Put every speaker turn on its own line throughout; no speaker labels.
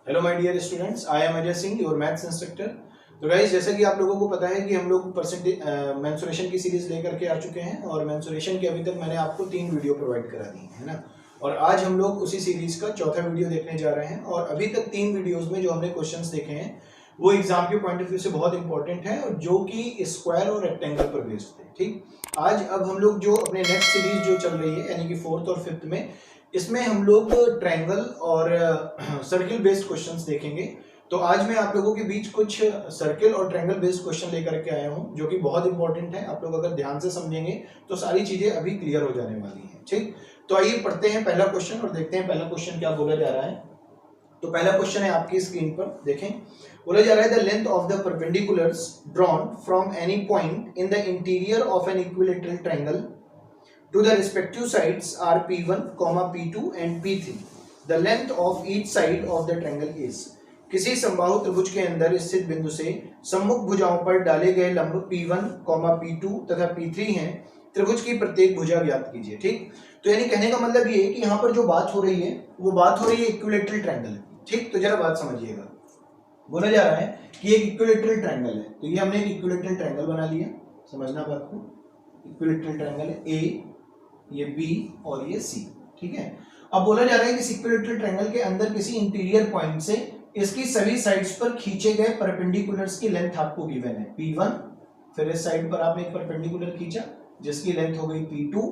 Hello my dear students, I am Ajay Singh, your maths instructor. तो guys, जैसा कि आप लोगों को पता है कि हम लोग परसेंटेज मेंसुरेशन की सीरीज लेकर के आ चुके हैं और मेंसुरेशन के अभी तक मैंने आपको 3 वीडियो प्रोवाइड करा दी है ना। और आज हम लोग उसी सीरीज का चौथा वीडियो देखने जा रहे हैं। और अभी तक 3 वीडियोस में जो हमने क्वेश्चंस देखे हैं वो एग्जाम के पॉइंट ऑफ व्यू से बहुत इंपॉर्टेंट है और जो कि स्क्वायर और रेक्टेंगल पर बेस्ड थे। ठीक, आज अब हम लोग जो अपने नेक्स्ट सीरीज जो चल रही है यानी कि 4th और 5th में, इसमें हम लोग ट्रायंगल और सर्किल बेस्ड क्वेश्चंस देखेंगे। तो आज मैं आप लोगों के बीच कुछ सर्किल और ट्रायंगल बेस्ड क्वेश्चन लेकर के आया हूं जो कि बहुत इंपॉर्टेंट है। आप लोग अगर ध्यान से समझेंगे तो सारी चीजें अभी क्लियर हो जाने वाली हैं। ठीक, तो आइए पढ़ते हैं पहला क्वेश्चन और देखते हैं पहला क्वेश्चन क्या बोला जा रहा है। तो पहला क्वेश्चन है आपकी स्क्रीन पर, देखें। बोला जा रहा है the length of the perpendiculars drawn from any point in the interior of an equilateral triangle to the respective sides are P1, P2 and P3. The length of each side of the triangle is. किसी समबाहु त्रिभुज के अंदर स्थित बिंदु से सम्मुख भुजाओं पर डाले गए लंब P1, P2 तथा P3 हैं। त्रिभुज की प्रत्येक भुजा ज्ञात कीजिए। ठीक, तो यानी कहने का मतलब ये है कि यहाँ पर जो बात हो रही है वो बात हो रही है इक्विलैटरल ट्रायंगल। ठीक, तो जरा बात समझिएगा। बोला जा रहा है कि एक इक्विलैटरल ट्रायंगल है, तो ये हमने एक इक्विलैटरल ट्रायंगल बना लिया। समझना बात को, इक्विलैटरल ट्रायंगल है ए, ये बी और ये सी। ठीक है, अब बोला जा रहा है कि इक्विलैटरल ट्रायंगल के अंदर किसी इंटीरियर पॉइंट से इसकी सभी साइड्स पर खींचे गए परपेंडिकुलर्स की लेंथ आपको गिवन है P1, फिर इस साइड पर आपने एक परपेंडिकुलर खींचा जिसकी लेंथ हो गई P2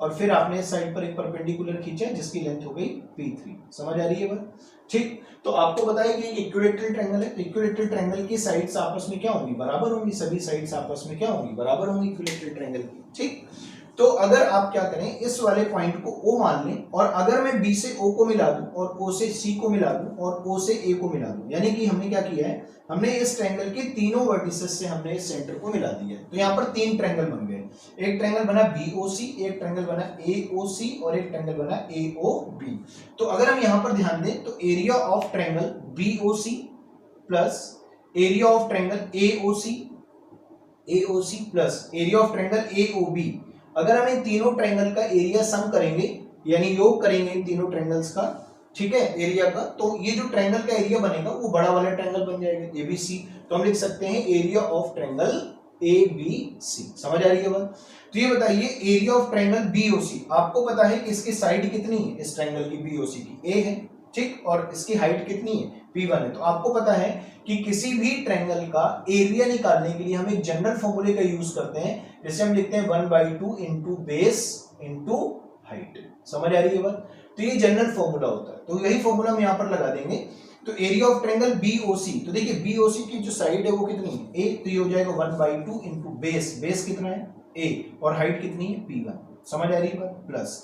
और फिर आपने इस साइड पर एक परपेंडिकुलर खींचा जिसकी लेंथ हो गई P3। समझ आ रही है बात? ठीक, तो आपको पता है कि इक्विलैटरल ट्रायंगल है, तो इक्विलैटरल ट्रायंगल की साइड्स आपस में क्या होंगी? बराबर होंगी। सभी साइड्स आपस में क्या होंगी? बराबर होंगी इक्विलैटरल ट्रायंगल की। ठीक, तो अगर आप क्या करें, इस वाले पॉइंट को O मान लें और अगर मैं B से O को मिला दूं और O से C को मिला दूं और O से A को मिला दूं, यानी कि हमने क्या किया है, हमने इस ट्रायंगल के तीनों वर्टिसेस से हमने इस सेंटर को मिला दिया है। तो यहाँ पर 3 ट्रायंगल बन गए। एक ट्रायंगल बना BOC, एक ट्रायंगल बना AOC और एक ट्रायंगल बना AOB। तो अगर हम यहाँ पर ध्यान दें तो area of triangle BOC plus area of triangle AOC plus area of triangle AOB, अगर हम इन तीनों ट्रायंगल का एरिया सम करेंगे यानी योग करेंगे इन तीनों ट्रायंगल्स का, ठीक है, एरिया का, तो ये जो ट्रायंगल का एरिया बनेगा वो बड़ा वाला ट्रायंगल बन जाएगा ABC। तो हम लिख सकते हैं एरिया ऑफ ट्रायंगल ABC। समझ आ रही है बात? तो ये बताइए एरिया ऑफ ट्रायंगल BOC, आपको पता है कि इसकी साइड कितनी है इस ट्रायंगल की BOC की? A है। ठीक, और इसकी हाइट कितनी है? P1 है। तो आपको पता है कि किसी भी ट्रायंगल का एरिया निकालने के लिए हम एक जनरल फॉर्मूले का यूज करते हैं, जैसे हम लिखते हैं 1/2 इंटू बेस इंटू हाइट। समझ आ रही है बात? तो ये जनरल फॉर्मूला होता है, तो यही फॉर्मूला हम यहाँ पर लगा देंगे। तो एरिया ऑफ ट्रायंगल BOC, तो देखिए BOC की जो साइड है वो कितनी है? A, तो ये हो जाएगा 1/2 इंटू बेस, बेस कितना है? A, और हाइट कितनी है? P1। समझ आ रही है बात? प्लस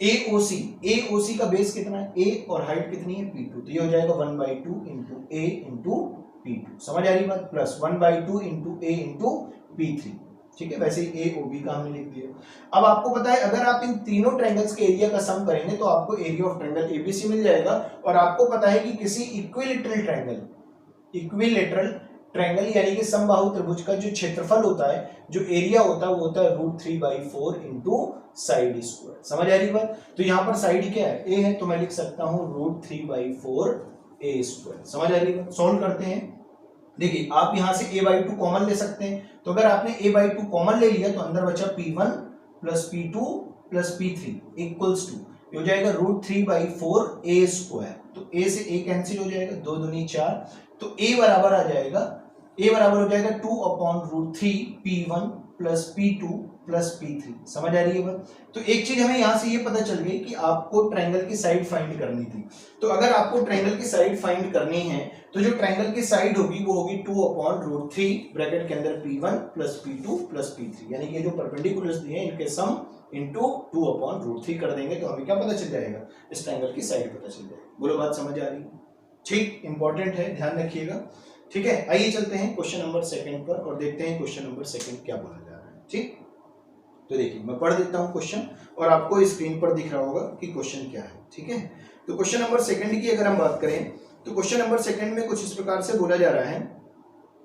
AOC का बेस कितना है? A, और हाइट कितनी है? P2, तो ये हो जाएगा 1/2 इंटू A इंटू P2। समझ आ रही बात? Plus 1/2 into A into P3। ठीक है, वैसे ही AOB का हमने लिख दिया। अब आपको पता है अगर आप इन तीनों ट्रायंगल्स के एरिया का सम करेंगे तो आपको एरिया ऑफ ट्रायंगल ABC मिल जाएगा। और आपको पता है कि किसी इक्विलैटरल ट्रायंगल यानी कि समबाहु त्रिभुज का जो क्षेत्रफल होता है, जो एरिया होता है वो होता है √3/4 इंटू साइड स्क्वायर। समझ आ रही बात? तो यहाँ पर साइड क्या है? A है, तो मैं लिख सकता हूँ √3/4 A स्क्वायर। समझ आ रही बात? सॉल्व करते हैं। देखिए आप यहाँ से A/2 कॉमन ले सकते हैं, तो अगर आपने A/2 कॉमन ले लिया तो अंदर बचा P1 plus P2 plus P3 equals to, हो जाएगा √3/4 A स्क्वायर। तो A से A कैंसिल हो जाएगा, 2 दूनी 4, तो A बराबर आ जाएगा, A बराबर हो जाएगा 2/√3 P1 plus P2 plus P3। समझ आ रही है बात? तो एक चीज हमें यहां से ये पता चल गई कि आपको ट्रायंगल की साइड फाइंड करनी थी। तो अगर आपको ट्रायंगल की साइड फाइंड करनी है तो जो ट्रायंगल की साइड होगी वो होगी 2/√3 ब्रैकेट के अंदर P1 plus P2 plus P3, यानी कि जो परपेंडिकुलर्स दिए हैं इनके सम इनटू 2/√3 कर देंगे तो हमें क्या पता चल जाएगा? इस ट्रायंगल की साइड पता चल जाएगी। बोलो बात समझ आ रही है? ठीक, इंपॉर्टेंट है, ध्यान रखिएगा। ठीक है, आइए चलते हैं क्वेश्चन नंबर 2 पर और देखते हैं क्वेश्चन नंबर 2 क्या बोला जा रहा है। ठीक, तो देखिए मैं पढ़ देता हूं क्वेश्चन और आपको स्क्रीन पर दिख रहा होगा कि क्वेश्चन क्या है। ठीक है, तो क्वेश्चन नंबर 2 की अगर हम बात करें तो क्वेश्चन नंबर 2 में कुछ इस प्रकार से बोला जा रहा है,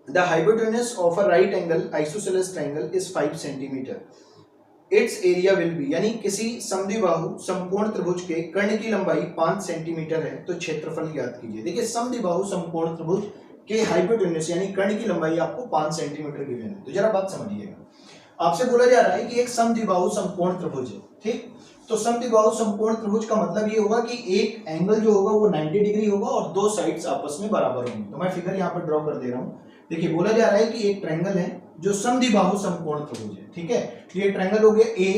the hypotenuse of a right angle isosceles triangle is 5 centimetre. It's area will be, यानी किसी समद्विबाहु समकोण त्रिभुज के कर्ण की लंबाई 5 सेंटीमीटर है तो क्षेत्रफल ज्ञात कीजिए। देखिए समद्विबाहु समकोण त्रिभुज के हाइपोटेन्यूज यानी कर्ण की लंबाई आपको 5 सेंटीमीटर गिवन है। तो जरा बात समझिएगा, आपसे बोला जा रहा है कि एक समद्विबाहु समकोण त्रिभुज है, ठीक। तो समद्विबाहु समकोण त्रिभुज का मतलब ये होगा कि एक एंगल जो होगा वो 90 डिग्री होगा और दो साइड्स आपस में बराबर होंगी। तो मैं फिगर यहाँ पर ड्रॉ कर दे रहा हूँ। देखिए बोला जा रहा है कि एक ट्रायंगल है जो समद्विबाहु समकोण त्रिभुज है, ठीक है। तो ये ट्रायंगल हो गया ए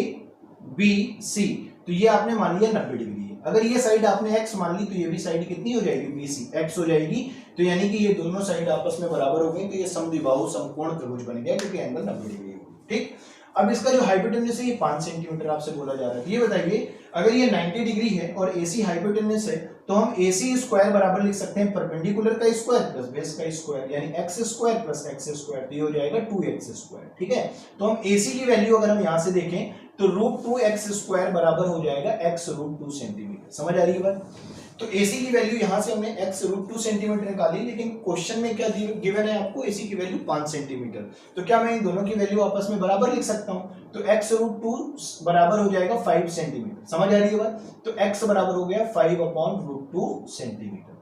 बी सी, तो ये आपने मान लिया 90 डिग्री है। अगर ये साइड आपने एक्स मान ली तो ये भी साइड कितनी हो जाएगी, बी सी, एक्स हो जाएगी। तो यानी कि ये दोनों साइड आपस में बराबर हो गई, तो ये समद्विबाहु समकोण त्रिभुज बन गया क्योंकि एंगल 90 डिग्री है, ठीक। अब इसका जो हाइपोटेन्यूज है ये 5 सेंटीमीटर आपसे बोला जा रहा है। ये बताइए अगर ये 90 डिग्री है और AC हाइपोटेन्यूज है तो हम AC स्क्वायर बराबर लिख सकते हैं परपेंडिकुलर का स्क्वायर प्लस बेस का स्क्वायर, यानी x square plus x square, तो ये हो जाएगा 2x स्क्वायर, ठीक है। तो हम AC की वैल्यू अगर हम यहां से देखें तो √2x स्क्वायर बराबर हो जाएगा x √2 सेंटीमीटर। समझ आ रही है बात। तो AC की वैल्यू यहां से हमने x √2 सेंटीमीटर निकाली, लेकिन क्वेश्चन में क्या गिवन है आपको, AC की वैल्यू 5 सेंटीमीटर। तो क्या मैं इन दोनों की वैल्यू आपस में बराबर लिख सकता हूं, तो x √2 बराबर हो जाएगा 5 सेंटीमीटर। समझ आ रही है बात। तो x बराबर हो गया 5/√2 सेंटीमीटर।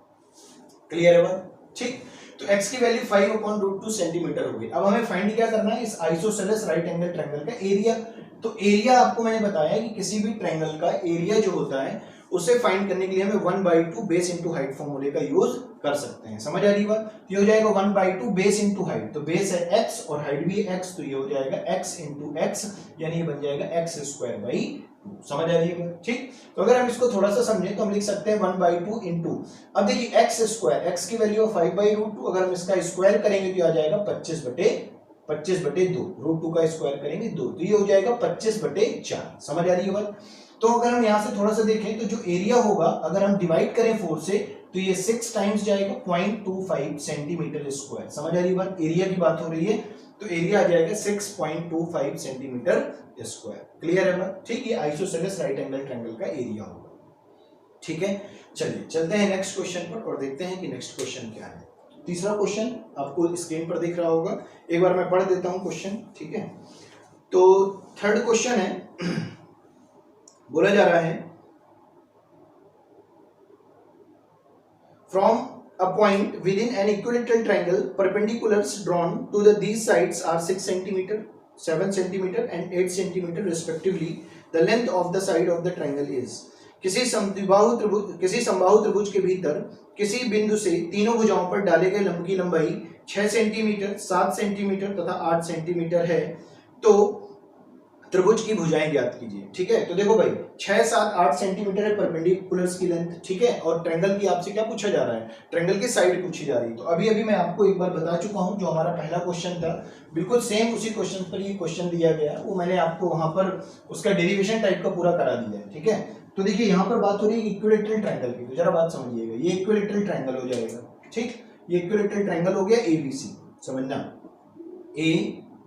क्लियर है बात, ठीक। तो x की वैल्यू 5/√2 सेंटीमीटर हो गई। अब हमें फाइंड क्या करना है, इस आइसोसेलेस राइट एंगल ट्रायंगल का एरिया। तो एरिया आपको मैंने बताया कि किसी भी ट्रायंगल का एरिया जो होता है उसे फाइंड करने के लिए हमें 1/2 बेस इंटू हाइट फॉर्मूले का यूज कर सकते हैं। समझ आ रही बात। ये हो जाएगा 1/2 बेस इंटू हाइट, तो बेस है x और हाइट भी है x, तो ये हो जाएगा x इंटू x, यानी ये बन जाएगा x स्क्वायर बाई 2। समझ आ रही है बात, ठीक। तो अगर हम इसको थोड़ा सा समझें तो हम लिख सकते हैं 1/2 इंटू, अब देखिए x स्क्वायर, x की वैल्यू 5/√2, अगर हम इसका स्क्वायर करेंगे तो आ जाएगा 25/2, √2 का स्क्वायर करेंगे 2, तो ये हो जाएगा 25/4। समझ आ रही है बात। तो अगर हम यहां से थोड़ा सा देखें तो जो एरिया होगा अगर हम डिवाइड करें 4 से तो ये 6 टाइम्स जाएगा 0.25 सेंटीमीटर स्क्वायर। समझ आ रही बात, एरिया की बात हो रही है तो एरिया आ जाएगा 6.25 सेंटीमीटर स्क्वायर। क्लियर है बात, ठीक। ये आइसोसेलेस राइट एंगल ट्रायंगल का एरिया होगा, ठीक है। चलिए चलते हैं नेक्स्ट क्वेश्चन पर और देखते हैं कि नेक्स्ट क्वेश्चन क्या है। तीसरा क्वेश्चन आपको स्क्रीन पर दिख रहा होगा, एक बार मैं पढ़ देता हूं क्वेश्चन, ठीक है। तो थर्ड क्वेश्चन है, बोला जा रहा है from a point within an equilateral triangle perpendiculars drawn to the these sides are 6 centimetre 7 centimetre and 8 centimetre respectively, the length of the side of the triangle is. किसी समबाहु त्रिभुज के भीतर किसी बिंदु से तीनों भुजाओं पर डाले गए लंब की लंबाई 6 सेंटीमीटर 7 सेंटीमीटर तथा 8 सेंटीमीटर है, तो त्रिभुज की भुजाएं ज्ञात कीजिए। ठीक है, तो देखो भाई 6, 7, 8 सेंटीमीटर है परपेंडिकुलर्स की लेंथ, ठीक है, और ट्रायंगल की आपसे क्या पूछा जा रहा है, ट्रायंगल की साइड पूछी जा रही है। तो अभी मैं आपको एक बार बता चुका हूं, जो हमारा पहला क्वेश्चन था बिल्कुल सेम उसी क्वेश्चन पर ये क्वेश्चन दिया गया, वो मैंने आपको वहां पर उसका डेरिवेशन टाइप का पूरा करा दिया है। ठीक है, तो देखिए यहाँ पर बात हो रही है इक्विलेटरल ट्रायंगल की, तो जरा बात समझिएगा, ये इक्विलेटरल ट्रायंगल हो जाएगा। ठीक, ये इक्विलेटरल ट्रायंगल हो गया ABC, समझना A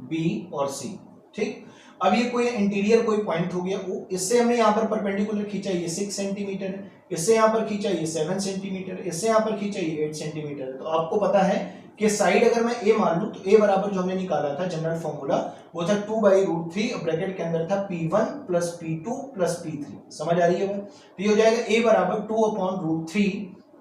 B और C। ठीक, अब ये कोई इंटीरियर कोई पॉइंट हो गया, वो इससे हमने यहाँ पर परपेंडिकुलर खींचा ये 6 सेंटीमीटर, इससे यहाँ पर खींचा ये 7 सेंटीमीटर, इससे यहाँ पर खींचा ये 8 सेंटीमीटर। तो आपको पता है कि साइड अगर मैं A मान लूं तो A बराबर जो हमने निकाला था जनरल फॉर्मूला वो था 2/√3, ब्रैकेट के अंदर था P1 plus P2 plus P3। समझ आ रही है बात, तो ये हो जाएगा A बराबर 2/√3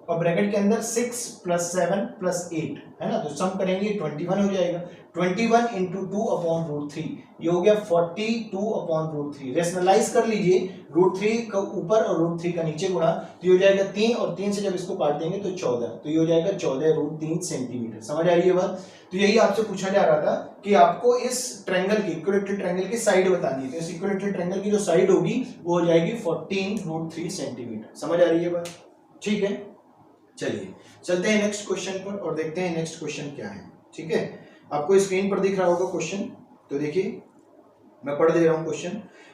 और ब्रैकेट के अंदर 6 प्लस 7 प्लस 8 है ना, तो सम करेंगे 21 हो जाएगा। 21 इंटू 2/√3 ये हो गया 42/√3। रेशनलाइज कर लीजिए, √3 का ऊपर और √3 का नीचे गुणा, तो ये हो जाएगा 3 और 3 से जब इसको काट देंगे तो 14, तो ये हो जाएगा 14√3 सेंटीमीटर। समझ आ रही है बात। तो यही आपसे पूछा जा रहा था कि आपको इस ट्रायंगल की इक्विलेटरल ट्रायंगल की साइड बतानी है, तो इस इक्विलेटरल ट्रायंगल की जो साइड होगी वो हो जाएगी 14√3 सेंटीमीटर। समझ आ रही है बात, ठीक है। चलिए चलते हैं नेक्स्ट क्वेश्चन पर और देखते हैं नेक्स्ट क्वेश्चन क्या है। ठीक है, आपको स्क्रीन पर दिख रहा होगा क्वेश्चन, तो देखिए मैं पढ़ दे रहा हूं क्वेश्चन।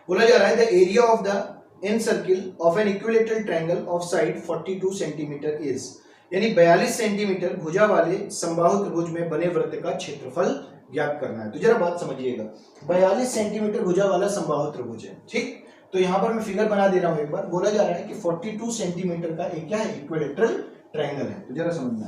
बोला जा रहा है the area of the in circle of N equilateral triangle of side 42 centimetre is, यानी 42 सेंटीमीटर भुजा वाले समबाहु त्रिभुज में बने वृत्त का क्षेत्रफल ज्ञात करना है। तो जरा बात समझिएगा, 42 सेंटीमीटर भुजा वाला समबाहु त्रिभुज है। ठीक, तो यहां पर मैं फिगर बना दे रहा हूं एक बार। बोला जा रहा है कि 42 सेंटीमीटर का एक क्या है, इक्विलेटरल ट्रायंगल है। तो जरा समझना,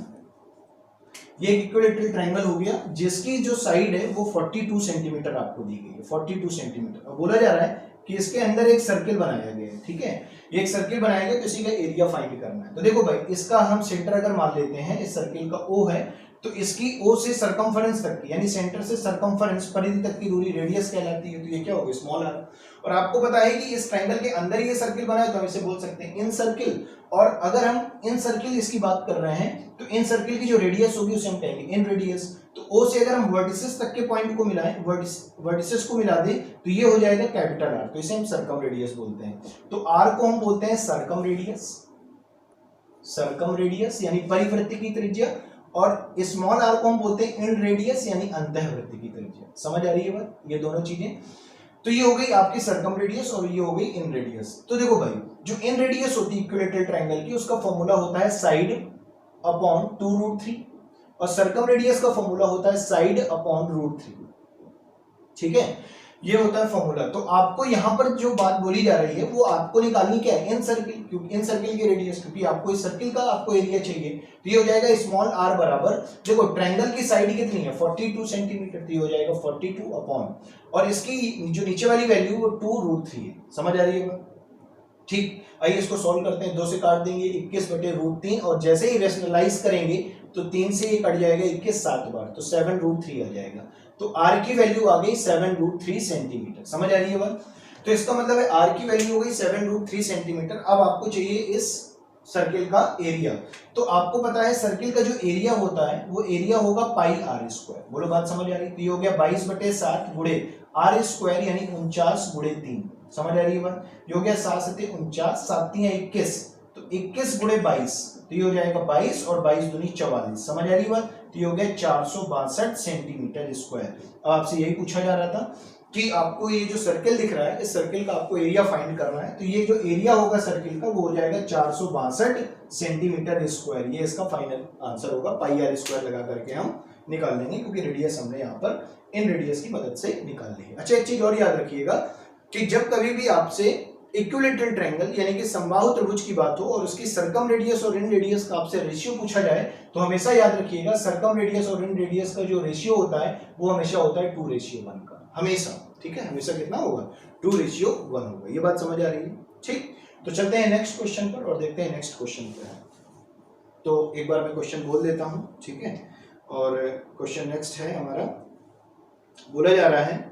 ये एक इक्विलैटरल ट्रायंगल हो गया जिसकी जो साइड है वो 42 सेंटीमीटर आपको दी गई है, 42 सेंटीमीटर। अब बोला जा रहा है कि इसके अंदर एक सर्किल बनाया गया है, ठीक है, एक सर्किल बनाया गया तो इसी का एरिया फाइंड करना है। तो देखो भाई, इसका हम सेंटर अगर मान लेते हैं, इस सर्किल का ओ है, तो इसकी ओ से सरकमफरेंस तक की, यानी सेंटर से सरकमफरेंस परिधि तक की दूरी रेडियस कहलाती है। तो ये क्या होगा, स्मॉल आर। और आपको पता है कि इस ट्रायंगल के अंदर ये सर्किल बना है तो हम इसे बोल सकते हैं इन सर्किल। और अगर हम इन सर्किल इसकी बात कर रहे हैं तो इन सर्किल की जो रेडियस होगी उसे हम कहेंगे इन रेडियस। तो ओ से अगर हम वर्टिसेस तक के पॉइंट को मिलाएं, वर्टिसेस को मिला दें तो ये हो जाएगा कैपिटल आर, तो इसे हम सर्कम रेडियस बोलते हैं। तो आर को हम बोलते हैं सर्कम रेडियस, सर्कम रेडियस यानी परिवृत्त की त्रिज्या, और स्मॉल आर को हम बोलते हैं इन रेडियस यानी अंतःवृत्त की त्रिज्या। समझ आ रही है बात, ये दोनों चीजें। तो ये हो गई आपकी सर्कम रेडियस और ये हो गई इन रेडियस। तो देखो भाई, जो इन रेडियस होती है इक्विलैटरल ट्रायंगल की, उसका फॉर्मूला होता है साइड अपॉन 2√3 और सर्कम रेडियस का फॉर्मूला होता है साइड अपॉन √3, ठीक है, ये होता है फॉर्मूला। तो आपको यहां पर जो बात बोली जा रही है वो आपको निकालनी क्या है, इन सर्किल, क्योंकि इन सर्किल की रेडियस, क्योंकि आपको इस सर्किल का आपको एरिया चाहिए। तो ये हो जाएगा स्मॉल आर बराबर, देखो ट्रायंगल की साइड कितनी है 42 सेंटीमीटर, तो ये हो जाएगा 42 अपॉन, और इसकी जो नीचे वाली वैल्यू वो 2√3 है। समझ आ रही है, ठीक। आइए इसको सॉल्व करते हैं, 2 से काट देंगे 21/√3 और जैसे ही रेशनलाइज करेंगे तो 3 से ये कट जाएगा 21 7 बार, तो 7√3 आ जाएगा। तो आर की वैल्यू आ गई 7√3 सेंटीमीटर। समझ आ रही है बात। तो इसका मतलब है आर की वैल्यू हो गई 7√3 सेंटीमीटर। अब आपको चाहिए इस सर्किल का एरिया। तो आपको पता है सर्किल का जो एरिया होता है वो एरिया होगा पाई आर स्क्वायर। बोलो बात समझ आ रही है। तो ये हो गया 22/7 गुणे आर स्क्वायर यानी 49 गुणे 3। समझ आ रही है बात। ये हो गया 7 7 49, 7 3 21, तो 21 गुणे 22, तो ये हो जाएगा 22 और 22 दूनी 44। समझ आ रही बात। तो ये हो गया 462 सेंटीमीटर स्क्वायर। अब आपसे यही पूछा जा रहा था कि आपको ये जो सर्किल दिख रहा है इस सर्किल का आपको एरिया फाइंड करना है। तो ये जो एरिया होगा सर्किल का वो हो जाएगा 462 सेंटीमीटर स्क्वायर। ये इसका फाइनल आंसर होगा। पाई आर स्क्वायर लगा करके हम निकाल लेंगे क्योंकि रेडियस हमने यहाँ पर इन रेडियस की मदद से निकाल ली है। अच्छा, एक चीज और याद रखिएगा कि जब कभी भी आपसे इक्विलैटरल ट्रायंगल यानी कि समबाहु त्रिभुज की बात हो और उसकी सर्कम रेडियस और इन रेडियस का आपसे रेशियो पूछा जाए तो हमेशा याद रखिएगा सर्कम रेडियस और इन रेडियस का जो रेशियो होता है वो हमेशा होता है 2:1 का, हमेशा। ठीक है, हमेशा कितना होगा 2:1 होगा। ये बात समझ आ रही है। ठीक, तो चलते हैं नेक्स्ट क्वेश्चन पर और देखते हैं नेक्स्ट क्वेश्चन क्या है। तो एक बार मैं क्वेश्चन बोल देता हूं, ठीक है। और क्वेश्चन नेक्स्ट है हमारा, बोला जा रहा है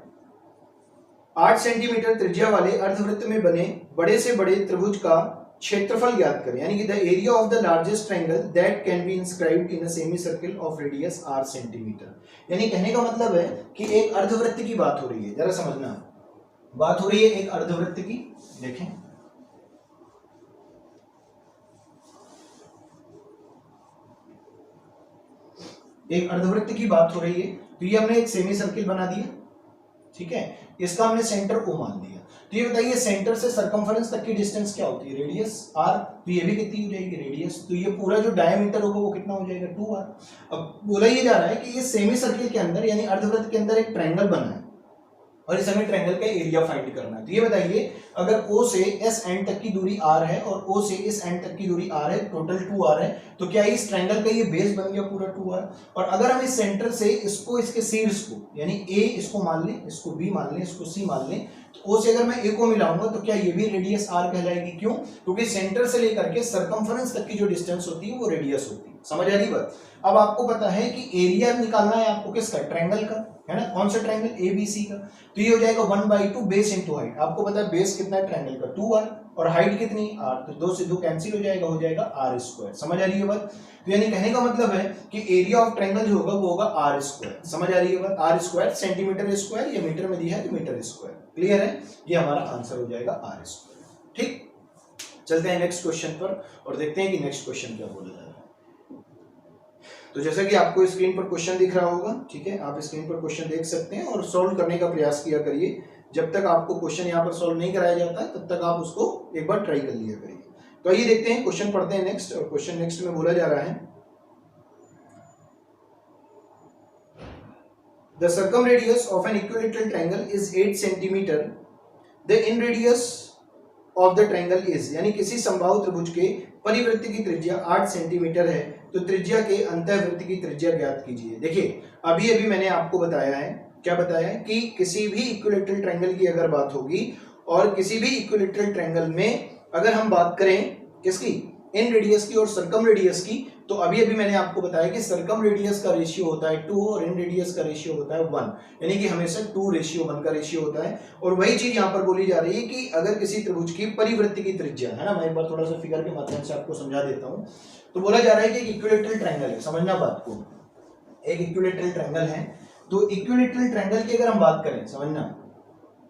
8 सेंटीमीटर त्रिज्या वाले अर्धवृत्त में बने बड़े से बड़े त्रिभुज का क्षेत्रफल ज्ञात करें, यानी कि the area of the largest triangle that can be inscribed in a semi circle of radius r centimetre. यानी कहने का मतलब है कि एक अर्धवृत्त की बात हो रही है, जरा समझना, बात हो रही है एक अर्धवृत्त की। देखें, एक अर्धवृत्त की बात हो रही है। तो ये हमने एक सेमी सर्किल बना दिया, ठीक है, इसका हमने सेंटर को मान लिया। तो ये बताइए सेंटर से सरकमफरेंस तक की डिस्टेंस क्या होती है, रेडियस r। तो ये भी कितनी हो जाएगी, रेडियस। तो ये पूरा जो डायमीटर होगा वो कितना हो जाएगा, 2r। अब बोला ये जा रहा है कि ये सेमी सर्किल के अंदर यानी अर्धवृत्त के अंदर एक ट्रायंगल बना है और इस हमें ट्रायंगल का एरिया फाइंड करना है। तो ये बताइए अगर O से S एंड तक की दूरी r है और O से इस एंड तक की दूरी r है, टोटल 2r है, तो क्या इस ट्रायंगल का ये बेस बन गया पूरा 2r। और अगर हम इस सेंटर से इसको इसके शीर्ष को यानी A इसको मान लें, इसको B मान लें, इसको C मान लें, तो O से अगर मैं A को मिलाऊंगा तो क्या ये भी रेडियस r कहलाएगी। क्यों? क्योंकि सेंटर से लेकर के सरकमफरेंस तक की जो डिस्टेंस होती है वो रेडियस होती है। समझ आ रही बात। अब आपको पता है कि एरिया निकालना है आपको किसका, ट्रायंगल का, है ना। कौन सा ट्रायंगल, ABC का। तो ये हो जाएगा 1/2 बेस इंटू हाइट। आपको पता है बेस कितना है ट्रायंगल का, 2r, और हाइट कितनी, r। तो 2 से 2 कैंसिल हो जाएगा, हो जाएगा r स्क्वायर। समझ आ रही है बात। तो यानी कहने का मतलब है कि एरिया ऑफ ट्रायंगल जो होगा वो होगा r स्क्वायर। समझ आ रही है बात। r स्क्वायर सेंटीमीटर स्क्वायर या मीटर में दिया है तो मीटर स्क्वायर। क्लियर है, ये हमारा आंसर हो जाएगा r स्क्वायर। ठीक, चलते हैं नेक्स्ट क्वेश्चन पर और देखते हैं कि नेक्स्ट क्वेश्चन क्या बोला जा रहा है। तो जैसा कि आपको स्क्रीन पर क्वेश्चन दिख रहा होगा, ठीक है, आप स्क्रीन पर क्वेश्चन देख सकते हैं और सॉल्व करने का प्रयास किया करिए। जब तक आपको क्वेश्चन यहाँ पर सॉल्व नहीं कराया जाता है तब तक आप उसको एक बार ट्राई कर लिया करिए। तो आइए देखते हैं, क्वेश्चन पढ़ते हैं नेक्स्ट। और क्वेश्चन नेक्स्ट में बोला जा रहा है the circumradius of an equilateral triangle is 8 centimetre. The inradius of the triangle is, यानी किसी समबाहु त्रिभुज के परिवृत्त की त्रिज्या 8 सेंटीमीटर है तो त्रिज्या के अंतःवृत्त की त्रिज्या ज्ञात कीजिए। देखिए अभी अभी मैंने आपको बताया है, क्या बताया है कि किसी भी इक्विलैटरल ट्रायंगल की अगर बात होगी और किसी भी इक्विलैटरल ट्रायंगल में अगर हम बात करें किसकी, इन रेडियस की और सर्कम रेडियस की, तो अभी अभी मैंने आपको बताया कि सर्कम रेडियस का रेशियो होता है 2 और इन रेडियस का रेशियो होता है 1, यानी कि हमेशा 2:1 का रेशियो होता है। और वही चीज यहाँ पर बोली जा रही है कि अगर किसी त्रिभुज की परिवृत्त की त्रिज्या है ना, मैं एक बार थोड़ा सा फिगर के माध्यम से आपको समझा देता हूँ। तो बोला जा रहा है कि एक इक्विलैटरल ट्रायंगल है, समझना बात को, एक इक्विलैटरल ट्रायंगल है। तो इक्विलैटरल ट्रायंगल की अगर हम बात करें समझना,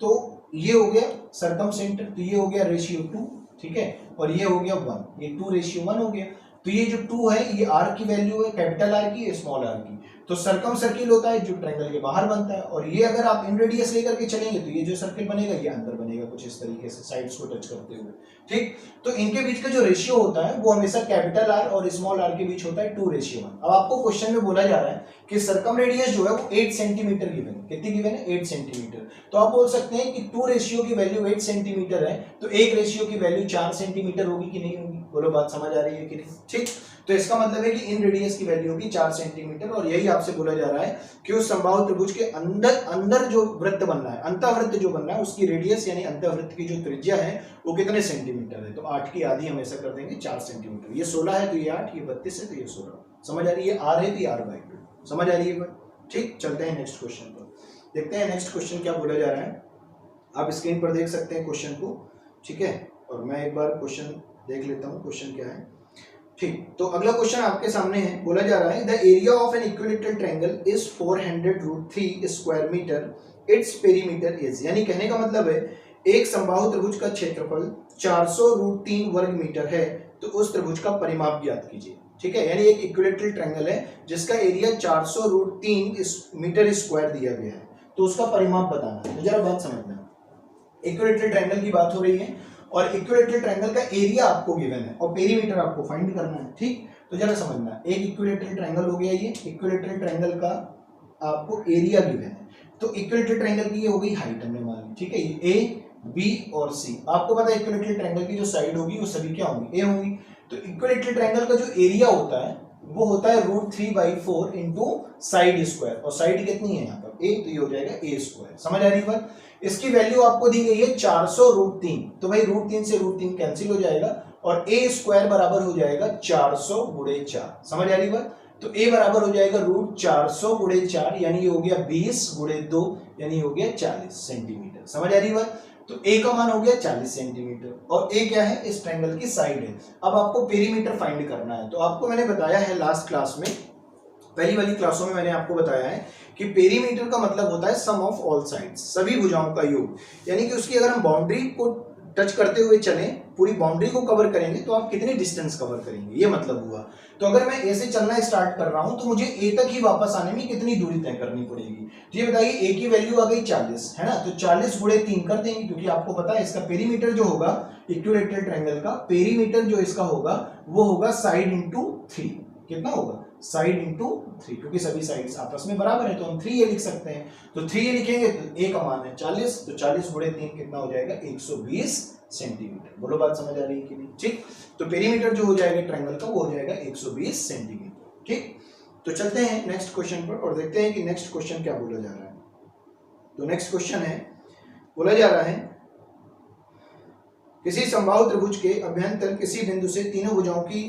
तो ये हो गया सर्कम सेंटर, तो ये हो गया रेशियो 2, ठीक है, और ये हो गया 1, ये 2:1 हो गया। तो ये जो 2 है ये r की वैल्यू है, कैपिटल R की, स्मॉल r की। तो सर्कम सर्किल होता है जो ट्रायंगल के बाहर बनता है, और ये अगर आप इन रेडियस लेकर के चलेंगे तो ये जो सर्किल बनेगा ये अंदर बनेगा कुछ इस तरीके से साइड्स को टच करते हुए, ठीक। तो इनके बीच का जो रेशियो होता है वो हमेशा कैपिटल R और स्मॉल r के बीच होता है 2:1। अब आपको क्वेश्चन में बोला जा रहा है कि सर्कम रेडियस जो है वो 8 सेंटीमीटर गिवन है, कितनी गिवन है 8 सेंटीमीटर। तो आप बोल सकते हैं कि 2 रेशियो की वैल्यू 8 सेंटीमीटर है तो 1 रेशियो की वैल्यू 4 सेंटीमीटर होगी कि नहीं होगी, बोलो बात समझ आ रही है कि नहीं, ठीक। तो इसका मतलब है कि इन रेडियस की वैल्यू होगी 4 सेंटीमीटर, और यही आपसे बोला जा रहा है कि उस समबाहु त्रिभुज के अंदर जो वृत्त बन रहा है, अंतःवृत्त जो बन रहा है, उसकी रेडियस यानी अंतःवृत्त की जो त्रिज्या है वो कितने सेंटीमीटर है। तो 8 की आधी हम ऐसा कर देंगे 4 सेंटीमीटर। ये 16 है तो ये 8, ये 32 है तो ये 16। समझ आ रही है, r है तो ये r/2। समझ आ रही है, ठीक। चलते हैं नेक्स्ट क्वेश्चन पर, देखते हैं नेक्स्ट क्वेश्चन क्या बोला जा रहा है। आप स्क्रीन पर देख सकते हैं क्वेश्चन को, ठीक है, और मैं एक बार क्वेश्चन देख लेता हूँ क्वेश्चन क्या है, ठीक। तो अगला क्वेश्चन आपके सामने है, बोला जा रहा है the area of an equilateral triangle is 400√3 square metre, its perimeter is, यानी कहने का मतलब है एक समबाहु त्रिभुज का क्षेत्रफल 400√3 वर्ग मीटर है तो उस त्रिभुज का परिमाप ज्ञात कीजिए, ठीक है। यानी एक इक्विलैटरल ट्रायंगल है जिसका एरिया 400√3 मीटर स्क्वायर दिया गया है तो उसका परिमाप बताना है। तो जरा बात समझना, इक्विलैटरल ट्रायंगल की बात हो रही है और इक्विलैटरल ट्रायंगल का एरिया आपको गिवन है और पेरीमीटर आपको फाइंड करना है, ठीक। तो जरा समझना, एक इक्विलैटरल ट्रायंगल हो गया, ये इक्विलैटरल ट्रायंगल का आपको एरिया गिवन है। तो इक्विलैटरल ट्रायंगल की ये हो गई हाइट हमने मान ली, ठीक है, ये ए बी और सी। आपको पता है इक्विलैटरल ट्रायंगल की जो साइड होगी वो सभी क्या होंगी, ए होंगी। तो इक्विलैटरल ट्रायंगल का जो एरिया होता है वो होता है √3/4 इंटू साइड स्क्वायर, और साइड कितनी है यहाँ पर ए, तो ये हो जाएगा a²। समझ आ रही बात। इसकी वैल्यू आपको दी गई है 400√3, तो भाई √3 से √3 कैंसिल हो जाएगा और a² बराबर हो जाएगा 400 × 4। समझ आ रही बात। तो a बराबर हो जाएगा √400 × 4, यानी ये हो गया 20 × 2, यानी हो गया 40 सेंटीमीटर। समझ आ रही बात। तो a का मान हो गया 40 सेंटीमीटर, और a क्या है, इस ट्रायंगल की साइड है। अब आपको पेरीमीटर फाइंड करना है। तो आपको मैंने बताया है लास्ट क्लास में, पहली वाली क्लासों में मैंने आपको बताया है कि पेरीमीटर का मतलब होता है सम ऑफ ऑल साइड्स, सभी भुजाओं का योग। यानी कि उसकी अगर हम बाउंड्री को टच करते हुए चलें, पूरी बाउंड्री को कवर करेंगे तो आप कितनी डिस्टेंस कवर करेंगे, ये मतलब हुआ। तो अगर मैं ए से चलना स्टार्ट कर रहा हूं तो मुझे ए तक ही वापस आने में कितनी दूरी तय करनी पड़ेगी। तो ये बताइए, ए की वैल्यू आ गई 40 है ना, तो 40 × 3 कर देंगे, क्योंकि आपको पता है इसका पेरीमीटर जो होगा इक्विलैटरल ट्रायंगल का पेरीमीटर जो इसका होगा वो होगा साइड इंटू 3। कितना होगा, साइड इंटू 3, क्योंकि सभी साइड्स आपस में बराबर है तो हम 3a लिख सकते हैं। तो 3a लिखेंगे तो a का मान है 40, तो 40 × 3 कितना हो जाएगा 120 सेंटीमीटर। बोलो बात समझ आ रही है कि नहीं, ठीक। तो पेरीमीटर जो हो जाएगा ट्रायंगल का वो हो जाएगा 120 सेंटीमीटर, ठीक। तो चलते हैं नेक्स्ट क्वेश्चन पर और देखते हैं कि नेक्स्ट क्वेश्चन क्या बोला जा रहा है। तो नेक्स्ट क्वेश्चन है, बोला जा रहा है किसी समबाहु त्रिभुज के अभ्यंतर किसी बिंदु से तीनों भुजाओं की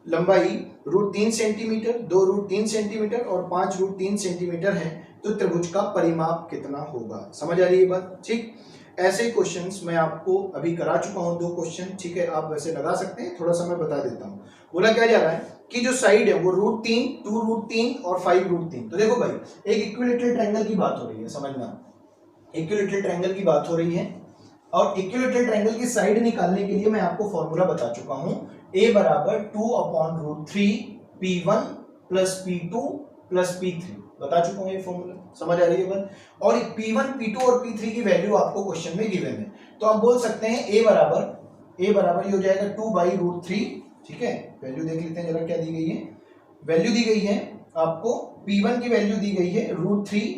लंबाई √3 सेंटीमीटर, 2√3 सेंटीमीटर और 5√3 सेंटीमीटर है तो त्रिभुज का परिमाप कितना होगा। समझ आ रही है बात, ठीक। ऐसे क्वेश्चंस मैं आपको अभी करा चुका हूं 2 क्वेश्चन, ठीक है, आप वैसे लगा सकते हैं, थोड़ा सा मैं बता देता हूं। बोला क्या जा रहा है कि जो साइड है वो √3, 2√3 और 5√3। तो देखो भाई, एक इक्विलैटरल ट्रायंगल की बात हो रही है, समझना, इक्विलैटरल ट्रायंगल की बात हो रही है और इक्विलैटरल ट्रायंगल की साइड निकालने के लिए मैं आपको फॉर्मूला बता चुका हूं, a बराबर 2/√3 P1 + P2 + P3 बता चुका हूं ये फॉर्मूला। समझ आ रही है बात। और P1, P2 और P3 की वैल्यू आपको क्वेश्चन में गिवन है, तो आप बोल सकते हैं a बराबर ये हो जाएगा 2/√3, ठीक है। वैल्यू देख लेते हैं जरा क्या दी गई है, वैल्यू दी गई है आपको P1 की वैल्यू दी गई है √3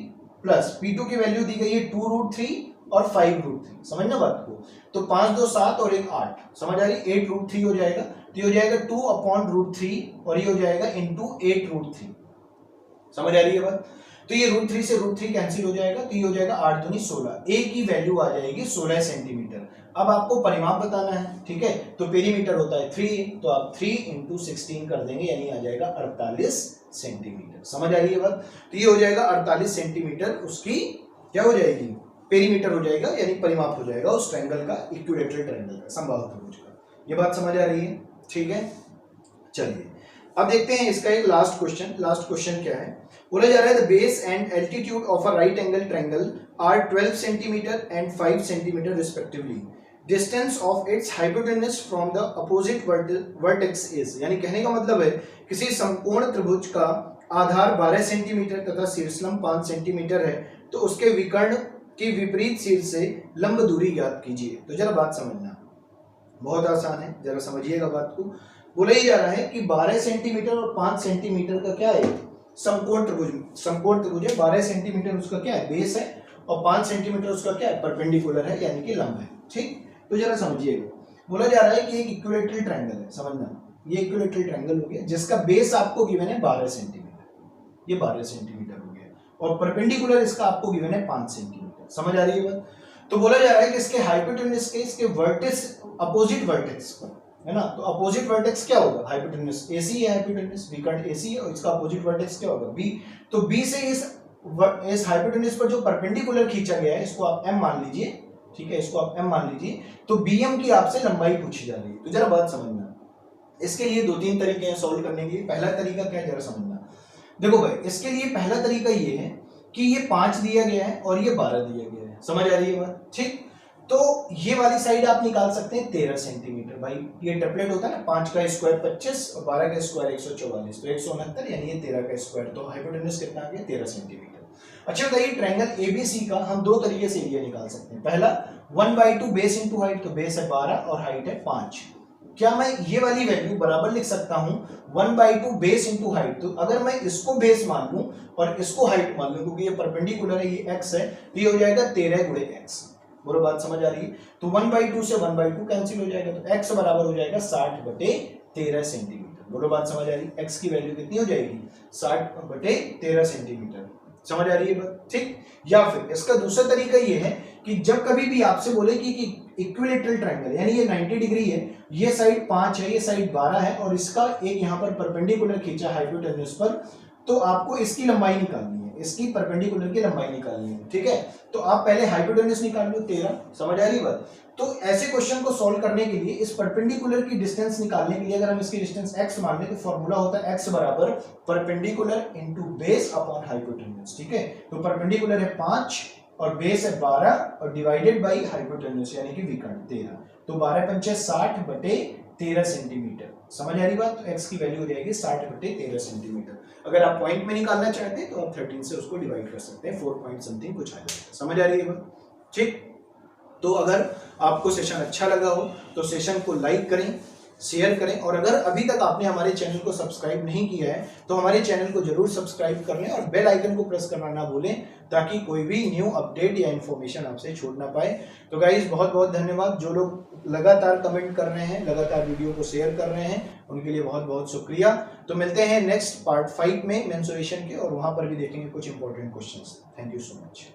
प्लस P2 की वैल्यू दी गई है 2√3 और 5√3। समझना बात को। तो 5 2 7 और 1 8, समझ आ रही, 8√3 हो जाएगा। तो ये हो जाएगा 2/√3 और ये हो जाएगा इंटू 8√3। समझ आ रही है बात? तो ये √3 से √3 कैंसिल हो जाएगा, तो ये हो जाएगा 8 दूनी 16। ए की वैल्यू आ जाएगी 16 सेंटीमीटर। अब आपको परिमाप बताना है, ठीक है, तो पेरीमीटर होता है 3, तो आप 3 × 16 कर देंगे, यानी आ जाएगा 48 सेंटीमीटर। समझ आ रही है बात? तो ये हो जाएगा 48 सेंटीमीटर, उसकी क्या हो जाएगी, पेरीमीटर हो जाएगा, यानी परिमाप हो जाएगा उस ट्रायंगल का, इक्विलैटरल ट्रायंगल का, समबाहु त्रिभुज का। ये बात समझ आ रही है? ठीक है, चलिए अब देखते हैं इसका एक लास्ट क्वेश्चन। लास्ट क्वेश्चन क्या है, बोला जा रहा है the base and altitude of a right angle triangle are 12 centimetre and 5 centimetre respectively. Distance of its hypotenuse from the opposite vertex is, यानी कहने का मतलब है किसी समकोण त्रिभुज का आधार 12 सेंटीमीटर तथा शीर्षलंब 5 सेंटीमीटर है, तो उसके विकर्ण की विपरीत शीर्ष से लंब दूरी ज्ञात कीजिए। तो जरा बात समझना, बहुत आसान है, जरा समझिएगा बात को। बोला ही जा रहा है कि 12 सेंटीमीटर और 5 सेंटीमीटर का क्या है, समकोण त्रिभुज, समकोण त्रिभुज है। 12 सेंटीमीटर उसका क्या है, बेस है, और 5 सेंटीमीटर उसका क्या है, परपेंडिकुलर है, यानी कि लंब है। ठीक, तो जरा समझिएगा, बोला जा रहा है कि एक इक्विलैटरल ट्रायंगल है, समझना, ये इक्विलैटरल ट्रायंगल हो गया जिसका बेस आपको गिवन है 12 सेंटीमीटर, ये 12 सेंटीमीटर हो गया, और परपेंडिकुलर इसका आपको गिवन है 5 सेंटीमीटर। समझ आ रही है बात? तो बोला जा रहा है कि इसके हाइपोटेन्यूज के, इसके वर्टेक्स, अपोजिट वर्टेक्स पर, है ना, तो अपोजिट वर्टेक्स क्या होगा, हाइपोटेन्यूज AC है, हाइपोटेन्यूज विकर्ण AC है, और इसका अपोजिट वर्टेक्स क्या होगा, B। तो B से इस हाइपोटेन्यूज पर जो परपेंडिकुलर खींचा गया है, इसको आप M मान लीजिए, ठीक है, इसको आप M मान लीजिए, तो BM की आपसे लंबाई पूछी जा रही है। तो जरा बात समझना, इसके लिए 2-3 तरीके हैं सॉल्व करने के लिए। पहला तरीका क्या है, जरा समझना। देखो भाई, इसके लिए पहला तरीका ये है कि ये 5 दिया गया है और ये 12 दिया गया है, समझ आ रही है बात? ठीक, तो ये वाली साइड आप निकाल सकते हैं 13 सेंटीमीटर। भाई ये ट्रिपलेट होता है ना, 5 का स्क्वायर 25 और 12 का स्क्वायर 144, तो 169, यानी ये 13 का स्क्वायर, तो हाइपोटेन्यूज कितना आ गया, 13 सेंटीमीटर। अच्छा बताइए, ट्रायंगल ABC का हम 2 तरीके से एरिया निकाल सकते हैं। पहला 1/2 बेस इंटू हाइट, तो बेस है 12 और हाइट है 5। क्या मैं ये वाली वैल्यू बराबर लिख सकता हूं 1/2 बेस इंटू हाइट? तो अगर मैं इसको बेस मान लूं और इसको हाइट मान लूं, क्योंकि ये परपेंडिकुलर है, ये x है, तो ये हो जाएगा 13 × x। बोलो बात समझ आ रही है? तो 1/2 से 1/2 कैंसिल हो जाएगा, तो x बराबर हो जाएगा 60/13 सेंटीमीटर। बोलो बात समझ आ रही है? x की वैल्यू कितनी हो जाएगी, 60/13 सेंटीमीटर। समझ आ रही है बात? ठीक, या फिर इसका दूसरा तरीका ये है कि जब कभी भी आपसे बोले कि इक्विलैटरल ट्रायंगल, यानी ये 90 डिग्री है, ये साइड 5 है, ये साइड 12 है, और इसका एक यहाँ पर परपेंडिकुलर खींचा हाइपोटेन्यूज पर, तो आपको इसकी लंबाई निकालनी है, इसकी परपेंडिकुलर की लंबाई निकालनी है। ठीक है, तो आप पहले हाइपोटेन्यूज निकाल लो 13। समझ आ रही बात? तो ऐसे क्वेश्चन को सॉल्व करने के लिए, इस परपेंडिकुलर की डिस्टेंस निकालने के लिए, अगर हम इसकी डिस्टेंस x मान लें, तो फॉर्मूला होता है x बराबर perpendicular into base upon hypotenuse. ठीक है, तो परपेंडिकुलर है 5 और बेस है 12 और डिवाइडेड बाई हाइपोटेन्यूज यानी कि विकर्ण 13, तो 12×5 60/13 सेंटीमीटर। समझ आ रही बात? तो x की वैल्यू हो जाएगी 60/13 सेंटीमीटर। अगर आप पॉइंट में निकालना चाहते हैं तो आप 13 से उसको डिवाइड कर सकते हैं, 4 पॉइंट समथिंग कुछ आ जाएगा। समझ आ रही है बात? ठीक, तो अगर आपको सेशन अच्छा लगा हो तो सेशन को लाइक करें, शेयर करें, और अगर अभी तक आपने हमारे चैनल को सब्सक्राइब नहीं किया है तो हमारे चैनल को जरूर सब्सक्राइब कर लें और बेल आइकन को प्रेस करना ना भूलें, ताकि कोई भी न्यू अपडेट या इन्फॉर्मेशन आपसे छूट ना पाए। तो गाइज बहुत बहुत धन्यवाद, जो लोग लगातार कमेंट कर रहे हैं, लगातार वीडियो को शेयर कर रहे हैं, उनके लिए बहुत बहुत शुक्रिया। तो मिलते हैं नेक्स्ट पार्ट 5 में मेंसुरेशन के, और वहां पर भी देखेंगे कुछ important questions. Thank you so much.